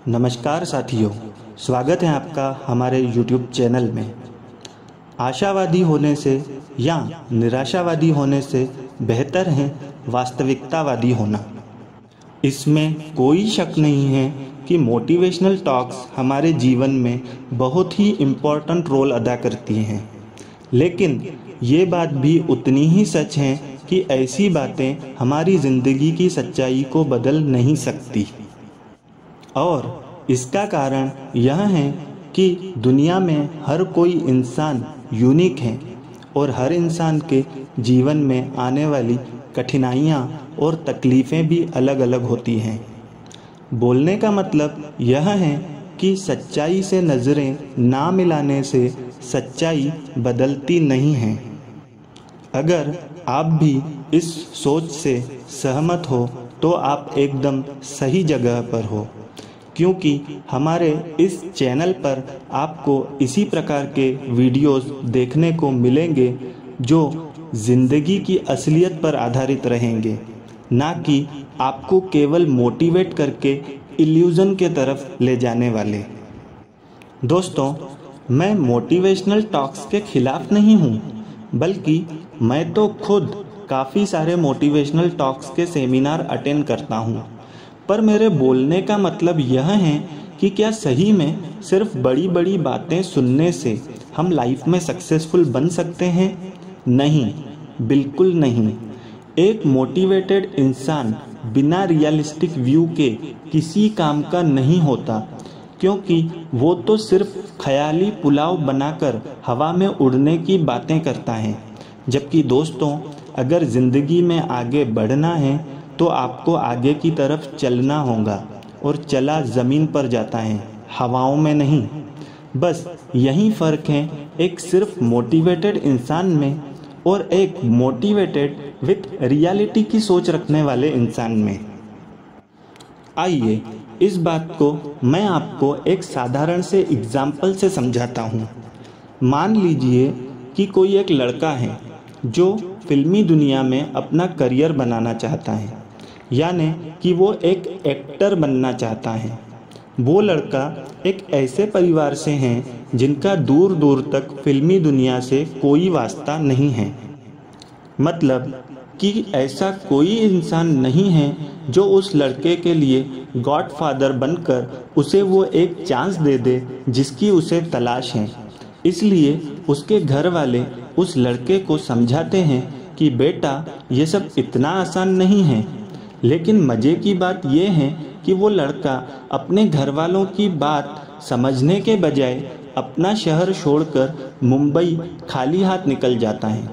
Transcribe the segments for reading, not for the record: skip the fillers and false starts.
नमस्कार साथियों, स्वागत है आपका हमारे YouTube चैनल में। आशावादी होने से या निराशावादी होने से बेहतर है वास्तविकतावादी होना। इसमें कोई शक नहीं है कि मोटिवेशनल टॉक्स हमारे जीवन में बहुत ही इम्पोर्टेंट रोल अदा करती हैं, लेकिन ये बात भी उतनी ही सच है कि ऐसी बातें हमारी ज़िंदगी की सच्चाई को बदल नहीं सकती। और इसका कारण यह है कि दुनिया में हर कोई इंसान यूनिक है और हर इंसान के जीवन में आने वाली कठिनाइयाँ और तकलीफ़ें भी अलग अलग होती हैं। बोलने का मतलब यह है कि सच्चाई से नज़रें ना मिलाने से सच्चाई बदलती नहीं है। अगर आप भी इस सोच से सहमत हो तो आप एकदम सही जगह पर हो, क्योंकि हमारे इस चैनल पर आपको इसी प्रकार के वीडियोस देखने को मिलेंगे जो ज़िंदगी की असलियत पर आधारित रहेंगे, ना कि आपको केवल मोटिवेट करके इल्यूज़न के तरफ ले जाने वाले। दोस्तों, मैं मोटिवेशनल टॉक्स के खिलाफ नहीं हूँ, बल्कि मैं तो खुद काफ़ी सारे मोटिवेशनल टॉक्स के सेमिनार अटेंड करता हूँ। पर मेरे बोलने का मतलब यह है कि क्या सही में सिर्फ बड़ी बड़ी बातें सुनने से हम लाइफ में सक्सेसफुल बन सकते हैं? नहीं, बिल्कुल नहीं। एक मोटिवेटेड इंसान बिना रियलिस्टिक व्यू के किसी काम का नहीं होता, क्योंकि वो तो सिर्फ ख्याली पुलाव बनाकर हवा में उड़ने की बातें करता है। जबकि दोस्तों, अगर ज़िंदगी में आगे बढ़ना है तो आपको आगे की तरफ चलना होगा, और चला ज़मीन पर जाता है, हवाओं में नहीं। बस यही फ़र्क है एक सिर्फ मोटिवेटेड इंसान में और एक मोटिवेटेड विथ रियलिटी की सोच रखने वाले इंसान में। आइए इस बात को मैं आपको एक साधारण से एग्जाम्पल से समझाता हूँ। मान लीजिए कि कोई एक लड़का है जो फिल्मी दुनिया में अपना करियर बनाना चाहता है, यानी कि वो एक एक्टर बनना चाहता है। वो लड़का एक ऐसे परिवार से है जिनका दूर दूर तक फिल्मी दुनिया से कोई वास्ता नहीं है। मतलब कि ऐसा कोई इंसान नहीं है जो उस लड़के के लिए गॉडफादर बनकर उसे वो एक चांस दे दे जिसकी उसे तलाश है। इसलिए उसके घर वाले उस लड़के को समझाते हैं कि बेटा, ये सब इतना आसान नहीं है। लेकिन मज़े की बात यह है कि वो लड़का अपने घर वालों की बात समझने के बजाय अपना शहर छोड़कर मुंबई खाली हाथ निकल जाता है,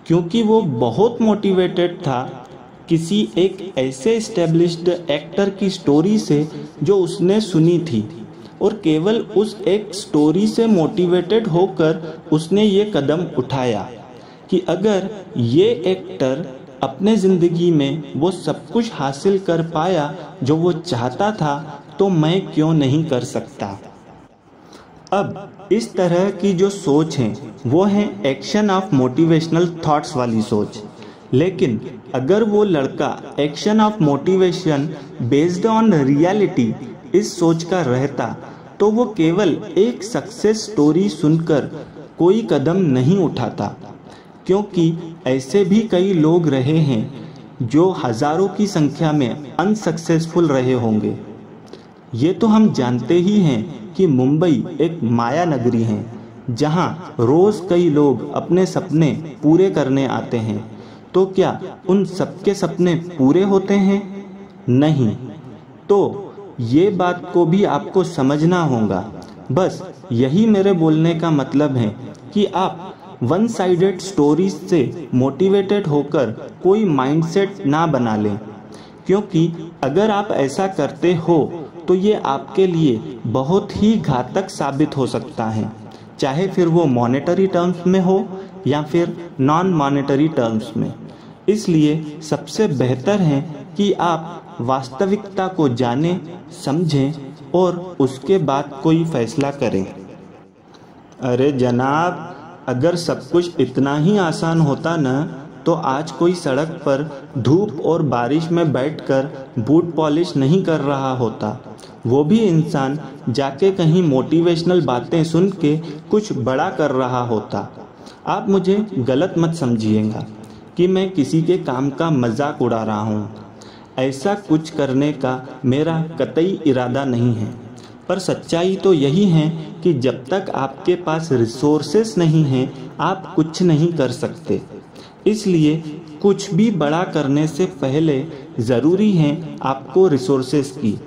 क्योंकि वो बहुत मोटिवेटेड था किसी एक ऐसे एस्टेब्लिश्ड एक्टर की स्टोरी से जो उसने सुनी थी। और केवल उस एक स्टोरी से मोटिवेटेड होकर उसने ये कदम उठाया कि अगर ये एक्टर अपने ज़िंदगी में वो सब कुछ हासिल कर पाया जो वो चाहता था, तो मैं क्यों नहीं कर सकता। अब इस तरह की जो सोच है वो है एक्शन ऑफ मोटिवेशनल थॉट्स वाली सोच। लेकिन अगर वो लड़का action of motivation based on reality इस सोच का रहता, तो वो केवल एक सक्सेस स्टोरी सुनकर कोई कदम नहीं उठाता, क्योंकि ऐसे भी कई लोग रहे हैं जो हज़ारों की संख्या में अनसक्सेसफुल रहे होंगे। ये तो हम जानते ही हैं कि मुंबई एक माया नगरी है जहां रोज़ कई लोग अपने सपने पूरे करने आते हैं। तो क्या उन सबके सपने पूरे होते हैं? नहीं। तो ये बात को भी आपको समझना होगा। बस यही मेरे बोलने का मतलब है कि आप वन साइडेड स्टोरीज से मोटिवेटेड होकर कोई माइंडसेट ना बना लें, क्योंकि अगर आप ऐसा करते हो तो ये आपके लिए बहुत ही घातक साबित हो सकता है, चाहे फिर वो मॉनेटरी टर्म्स में हो या फिर नॉन मॉनेटरी टर्म्स में। इसलिए सबसे बेहतर है कि आप वास्तविकता को जानें, समझें और उसके बाद कोई फैसला करें। अरे जनाब, अगर सब कुछ इतना ही आसान होता ना तो आज कोई सड़क पर धूप और बारिश में बैठकर बूट पॉलिश नहीं कर रहा होता। वो भी इंसान जाके कहीं मोटिवेशनल बातें सुन के कुछ बड़ा कर रहा होता। आप मुझे गलत मत समझिएगा कि मैं किसी के काम का मजाक उड़ा रहा हूँ। ऐसा कुछ करने का मेरा कतई इरादा नहीं है, पर सच्चाई तो यही है कि जब तक आपके पास रिसोर्सेस नहीं हैं आप कुछ नहीं कर सकते। इसलिए कुछ भी बड़ा करने से पहले ज़रूरी है आपको रिसोर्सेस की,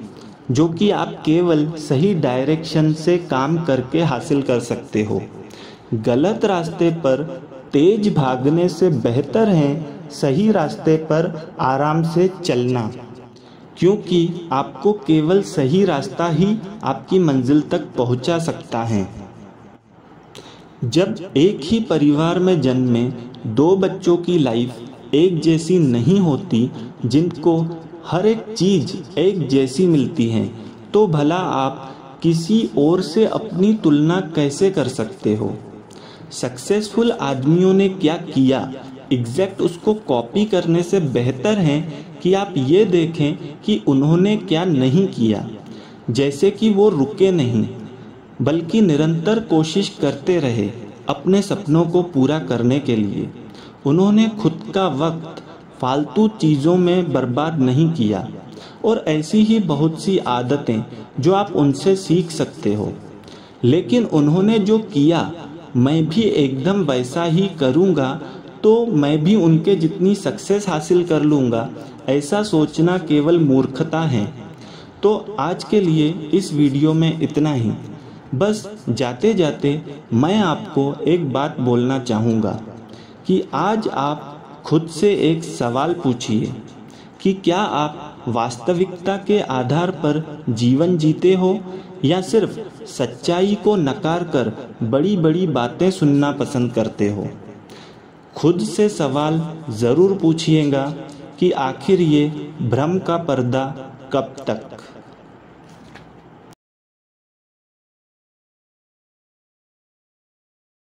जो कि आप केवल सही डायरेक्शन से काम करके हासिल कर सकते हो। गलत रास्ते पर तेज भागने से बेहतर है सही रास्ते पर आराम से चलना, क्योंकि आपको केवल सही रास्ता ही आपकी मंजिल तक पहुंचा सकता है। जब एक ही परिवार में जन्मे दो बच्चों की लाइफ एक जैसी नहीं होती, जिनको हर एक चीज़ एक जैसी मिलती है, तो भला आप किसी और से अपनी तुलना कैसे कर सकते हो। सक्सेसफुल आदमियों ने क्या किया एग्जैक्ट उसको कॉपी करने से बेहतर है कि आप ये देखें कि उन्होंने क्या नहीं किया। जैसे कि वो रुके नहीं बल्कि निरंतर कोशिश करते रहे अपने सपनों को पूरा करने के लिए। उन्होंने खुद का वक्त फालतू चीज़ों में बर्बाद नहीं किया। और ऐसी ही बहुत सी आदतें जो आप उनसे सीख सकते हो। लेकिन उन्होंने जो किया मैं भी एकदम वैसा ही करूँगा तो मैं भी उनके जितनी सक्सेस हासिल कर लूँगा, ऐसा सोचना केवल मूर्खता है। तो आज के लिए इस वीडियो में इतना ही। बस जाते जाते मैं आपको एक बात बोलना चाहूँगा कि आज आप खुद से एक सवाल पूछिए कि क्या आप वास्तविकता के आधार पर जीवन जीते हो या सिर्फ सच्चाई को नकार कर बड़ी बड़ी बातें सुनना पसंद करते हो। खुद से सवाल ज़रूर पूछिएगा कि आखिर ये भ्रम का पर्दा कब तक।